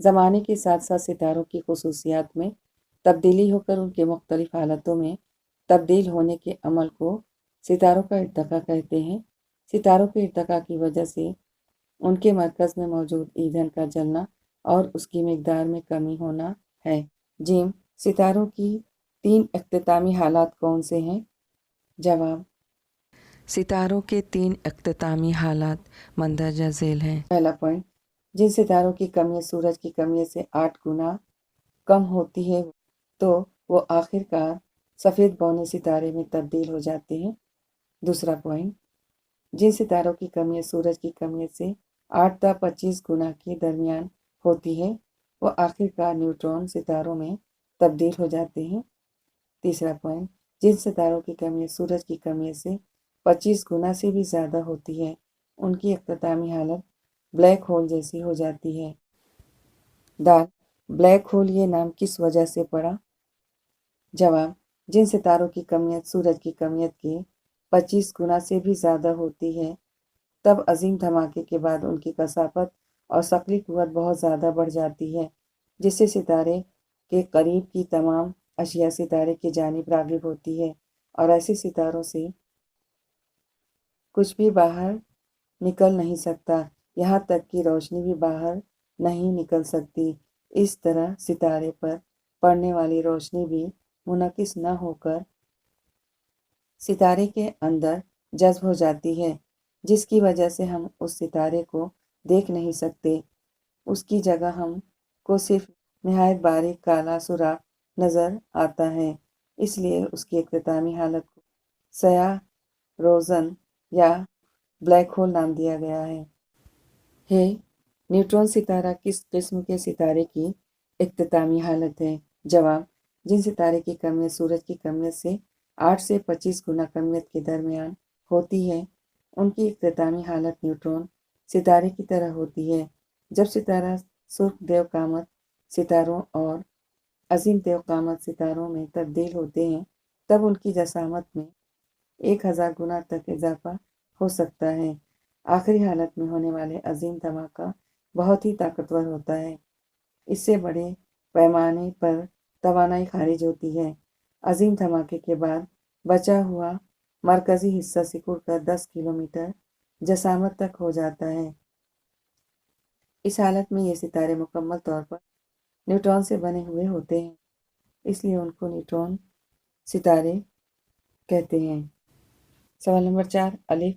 زمانے کے ساتھ ساتھ ستاروں کی خصوصیات میں تبدیلی ہو کر ان کے مختلف حالتوں میں تبدیل ہونے کے عمل کو ستاروں کا ارتقاء کہتے ہیں۔ ستاروں کے ارتقاء کی وجہ سے ان کے مرکز میں موجود ایندھن کا جلنا اور اس کی مقدار میں کمی ہونا ہے۔ جیم، ستاروں کی 3 اختتامی حالات کون سے ہیں؟ جواب: ستاروں کے 3 اختتامی حالات مندرجہ ذیل ہیں۔ پہلا پوائنٹ، جن ستاروں کی کمیت سورج کی کمیت سے 8 گنا کم ہوتی ہے تو وہ آخر کار سفید بونے ستارے میں تبدیل ہو جاتے ہیں۔ دوسرا پوائنٹ، جن ستاروں کی کمیت سورج کی کمیت سے 8 تا 25 گنا کے درمیان ہوتی ہے وہ آخر کار نیوٹرون ستاروں میں تبدیل ہو جاتے ہیں۔ تیسرا پوائنٹ، جن ستاروں کی کمیت سورج کی کمیت سے 25 گنا سے بھی زیادہ ہوتی ہے ان کی اختتامی حالت بلیک ہول جیسی ہو جاتی ہے۔ دال، بلیک ہول یہ نام کس وجہ سے پڑا؟ جواب: جن ستاروں کی کمیت سورج کی کمیت کے 25 گنا سے بھی زیادہ ہوتی ہے تب عظیم دھماکے کے بعد ان کی کثافت اور ثقلی قوت بہت زیادہ بڑھ جاتی ہے جس سے ستارے کے قریب کی تمام اشیاء ستارے کی جانب راغب ہوتی ہے اور ایسے ستاروں سے کچھ بھی باہر نکل نہیں سکتا، یہاں تک کہ روشنی بھی باہر نہیں نکل سکتی۔ اس طرح ستارے پر پڑنے والی روشنی بھی منعکس نہ ہو کر ستارے کے اندر جذب ہو جاتی ہے جس کی وجہ سے ہم اس ستارے کو دیکھ نہیں سکتے، اس کی جگہ ہم کو صرف نہایت باریک کالا سوراخ نظر آتا ہے۔ اس لیے اس کی اختتامی حالت کو سیاہ روزن یا بلیک ہول نام دیا گیا ہے۔ نیوٹرون ستارہ کس قسم کے ستارے کی اختتامی حالت ہے؟ جواب: جن ستارے کی کمیت سورج کی کمیت سے 8 سے 25 گنا کمیت کے درمیان ہوتی ہے ان کی اختتامی حالت نیوٹرون ستارے کی طرح ہوتی ہے۔ جب ستارہ سرخ دیو قامت ستاروں اور عظیم دیو قامت ستاروں میں تبدیل ہوتے ہیں تب ان کی جسامت میں 1000 گنا تک اضافہ ہو سکتا ہے۔ آخری حالت میں ہونے والے عظیم دھماکہ بہت ہی طاقتور ہوتا ہے، اس سے بڑے پیمانے پر توانائی خارج ہوتی ہے۔ عظیم دھماکے کے بعد بچا ہوا مرکزی حصہ سکڑ کر 10 کلومیٹر جسامت تک ہو جاتا ہے۔ اس حالت میں یہ ستارے مکمل طور پر نیوٹرون سے بنے ہوئے ہوتے ہیں، اس لیے ان کو نیوٹرون ستارے کہتے ہیں۔ سوال نمبر 4 الف،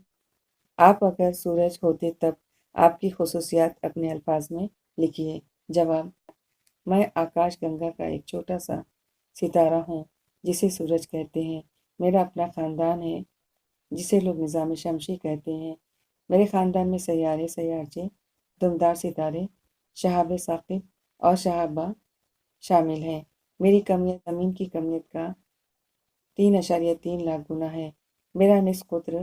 آپ اگر سورج ہوتے تب آپ کی خصوصیات اپنے الفاظ میں لکھیے۔ جواب: میں آکاش گنگا کا ایک چھوٹا سا ستارہ ہوں جسے سورج کہتے ہیں۔ میرا اپنا خاندان ہے جسے لوگ نظام شمسی کہتے ہیں۔ میرے خاندان میں سیارے، سیارچے، دمدار ستارے، شہاب ثاقب اور شہاباں شامل ہیں۔ میری کمیت زمین کی کمیت کا 3.3 لاکھ گنا ہے۔ میرا نصف قطر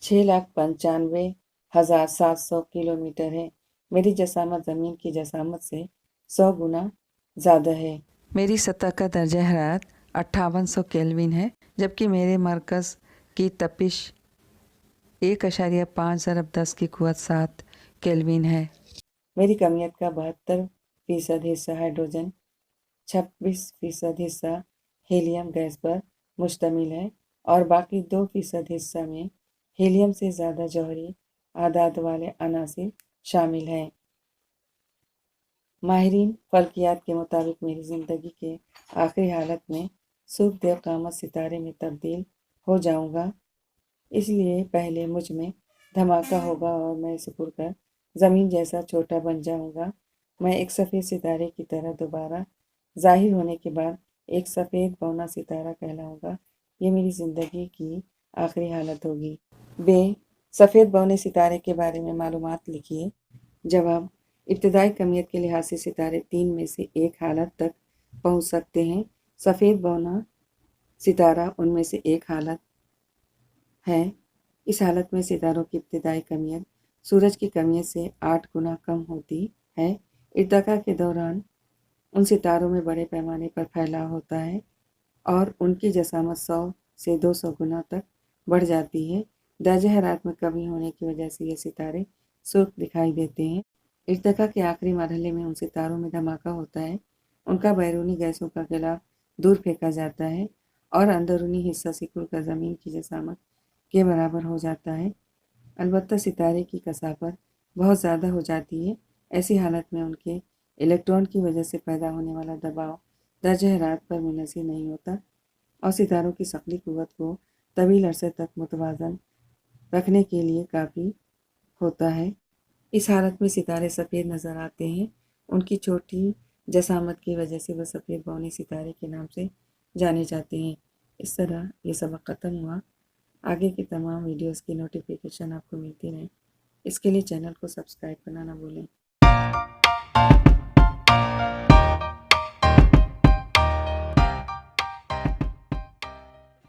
6,95,700 کلومیٹر ہے۔ میری جسامت زمین کی جسامت سے 100 گنا زیادہ ہے۔ میری سطح کا درجہ حرارت 5800 کیلوین ہے جبکہ میرے مرکز کی تپش 1.5 ضرب 10 کی قوت 7 کیلوین ہے۔ میری کمیت کا 72% حصہ ہائیڈروجن، 26% حصہ ہیلیم گیس پر مشتمل ہے اور باقی 2% حصہ میں ہیلیم سے زیادہ جوہری اعداد والے عناصر شامل ہیں۔ ماہرین فلکیات کے مطابق میری زندگی کے آخری حالت میں سرخ دیو قامت ستارے میں تبدیل ہو جاؤں گا، اس لیے پہلے مجھ میں دھماکہ ہوگا اور میں سکڑ کر زمین جیسا چھوٹا بن جاؤں گا۔ میں ایک سفید ستارے کی طرح دوبارہ ظاہر ہونے کے بعد ایک سفید بونا ستارہ کہلاؤں گا۔ یہ میری زندگی کی آخری حالت ہوگی۔ بے، سفید بونے ستارے کے بارے میں معلومات لکھیے۔ جواب: ابتدائی کمیت کے لحاظ سے ستارے 3 میں سے ایک حالت تک پہنچ سکتے ہیں۔ سفید بونا ستارہ ان میں سے ایک حالت ہے۔ اس حالت میں ستاروں کی ابتدائی کمیت سورج کی کمیت سے 8 گنا کم ہوتی ہے۔ ارتقاء کے دوران ان ستاروں میں بڑے پیمانے پر پھیلاؤ ہوتا ہے اور ان کی جسامت 100 سے 200 گنا تک بڑھ جاتی ہے۔ درجہ حرارت میں کمی ہونے کی وجہ سے یہ ستارے سرخ دکھائی دیتے ہیں۔ ارتقا کے آخری مرحلے میں ان ستاروں میں دھماکہ ہوتا ہے، ان کا بیرونی گیسوں کا غلاف دور پھینکا جاتا ہے اور اندرونی حصہ سکڑ کر زمین کی جسامت کے برابر ہو جاتا ہے۔ البتہ ستارے کی کثافت بہت زیادہ ہو جاتی ہے، ایسی حالت میں ان کے الیکٹران کی وجہ سے پیدا ہونے والا دباؤ درجہ حرارت پر منحصر نہیں ہوتا اور ستاروں کی ثقلی قوت کو طویل عرصے تک متوازن رکھنے کے لیے کافی ہوتا ہے۔ اس حالت میں ستارے سفید نظر آتے ہیں، ان کی چھوٹی جسامت کی وجہ سے وہ سفید بونی ستارے کے نام سے جانے جاتے ہیں۔ اس طرح یہ سبق ختم ہوا۔ آگے کی تمام ویڈیوز کی نوٹیفیکیشن آپ کو ملتی رہیں، اس کے لیے چینل کو سبسکرائب کرنا نہ بھولیں۔